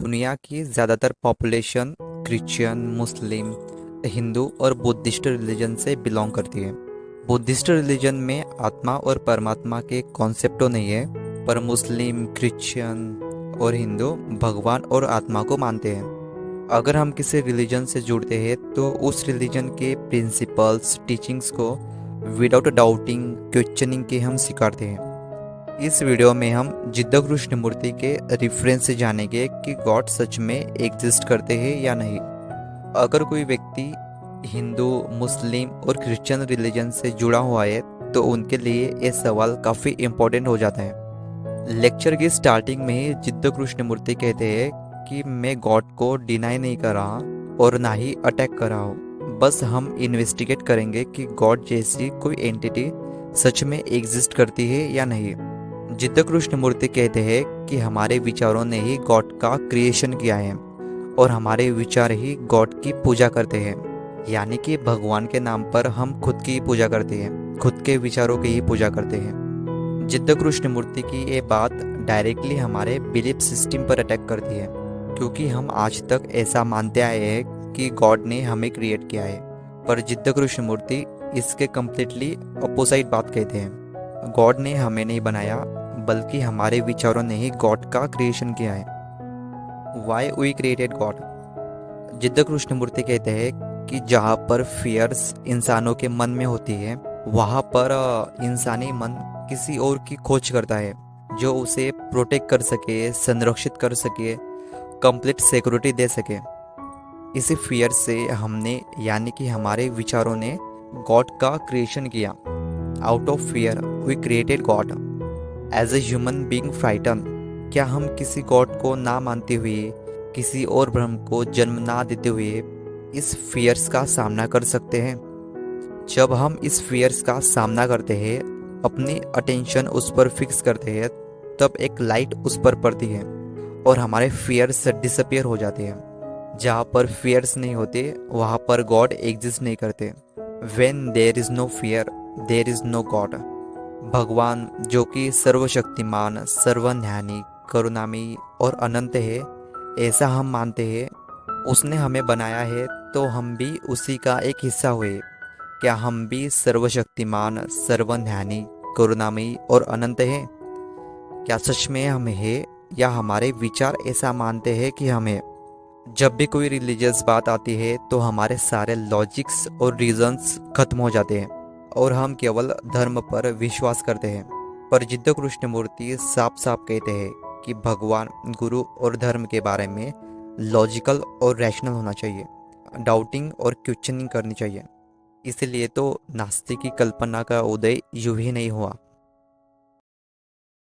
दुनिया की ज़्यादातर पॉपुलेशन क्रिश्चियन, मुस्लिम, हिंदू और बुद्धिस्ट रिलीजन से बिलोंग करती है। बुद्धिस्ट रिलीजन में आत्मा और परमात्मा के कॉन्सेप्ट तो नहीं है, पर मुस्लिम, क्रिश्चियन और हिंदू भगवान और आत्मा को मानते हैं। अगर हम किसी रिलीजन से जुड़ते हैं तो उस रिलीजन के प्रिंसिपल्स, टीचिंग्स को विदाउट डाउटिंग, क्वेश्चनिंग के हम स्वीकारते हैं। इस वीडियो में हम जिद्द कृष्णमूर्ति के रेफरेंस से जानेंगे कि गॉड सच में एग्जिस्ट करते हैं या नहीं। अगर कोई व्यक्ति हिंदू, मुस्लिम और क्रिश्चियन रिलीजन से जुड़ा हुआ है तो उनके लिए ये सवाल काफ़ी इम्पोर्टेंट हो जाता है। लेक्चर की स्टार्टिंग में ही जिद्द कृष्णमूर्ति कहते हैं कि मैं गॉड को डिनाई नहीं कर रहा और ना ही अटैक कर रहा हूँ। बस हम इन्वेस्टिगेट करेंगे कि गॉड जैसी कोई एंटिटी सच में एग्जिस्ट करती है या नहीं। जिद्द कृष्णमूर्ति कहते हैं कि हमारे विचारों ने ही गॉड का क्रिएशन किया है और हमारे विचार ही गॉड की पूजा करते हैं। यानी कि भगवान के नाम पर हम खुद की पूजा करते हैं, खुद के विचारों की ही पूजा करते हैं। जिद्द कृष्णमूर्ति की ये बात डायरेक्टली हमारे बिलीफ सिस्टम पर अटैक करती है, क्योंकि हम आज तक ऐसा मानते आए हैं कि गॉड ने हमें क्रिएट किया है। पर जिद्द कृष्णमूर्ति इसके कम्प्लीटली अपोजिट बात कहते हैं। गॉड ने हमें नहीं बनाया, बल्कि हमारे विचारों ने ही गॉड का क्रिएशन किया है। Why we created God? Jiddu Krishnamurti कहते हैं कि जहाँ पर फियर्स इंसानों के मन में होती है, वहाँ पर इंसानी मन किसी और की खोज करता है जो उसे प्रोटेक्ट कर सके, संरक्षित कर सके, कंप्लीट सिक्योरिटी दे सके। इसी फियर से हमने, यानी कि हमारे विचारों ने गॉड का क्रिएशन किया। Out of fear we created God. As a human being frighten, क्या हम किसी गॉड को ना मानते हुए, किसी और ब्रह्म को जन्म ना देते हुए इस फियर्स का सामना कर सकते हैं? जब हम इस फियर्स का सामना करते हैं, अपनी अटेंशन उस पर फिक्स करते हैं, तब एक लाइट उस पर पड़ती है और हमारे फियर्स डिसअपियर हो जाते हैं। जहाँ पर फियर्स नहीं होते वहाँ पर गॉड एग्जिस्ट नहीं करते। When there is no fear there is no God. भगवान जो कि सर्वशक्तिमान, सर्वज्ञानी, करुणामयी और अनंत है, ऐसा हम मानते हैं। उसने हमें बनाया है तो हम भी उसी का एक हिस्सा हुए। क्या हम भी सर्वशक्तिमान, सर्वज्ञानी, करुणामयी और अनंत हैं? क्या सच में हम हैं, या हमारे विचार ऐसा मानते हैं कि हम हैं? जब भी कोई रिलीजियस बात आती है तो हमारे सारे लॉजिक्स और रीजंस खत्म हो जाते हैं और हम केवल धर्म पर विश्वास करते हैं। पर जिद्द कृष्णमूर्ति साफ साफ कहते हैं कि भगवान, गुरु और धर्म के बारे में लॉजिकल और रैशनल होना चाहिए, डाउटिंग और क्वेश्चनिंग करनी चाहिए। इसलिए तो नास्तिक की कल्पना का उदय यूं ही नहीं हुआ।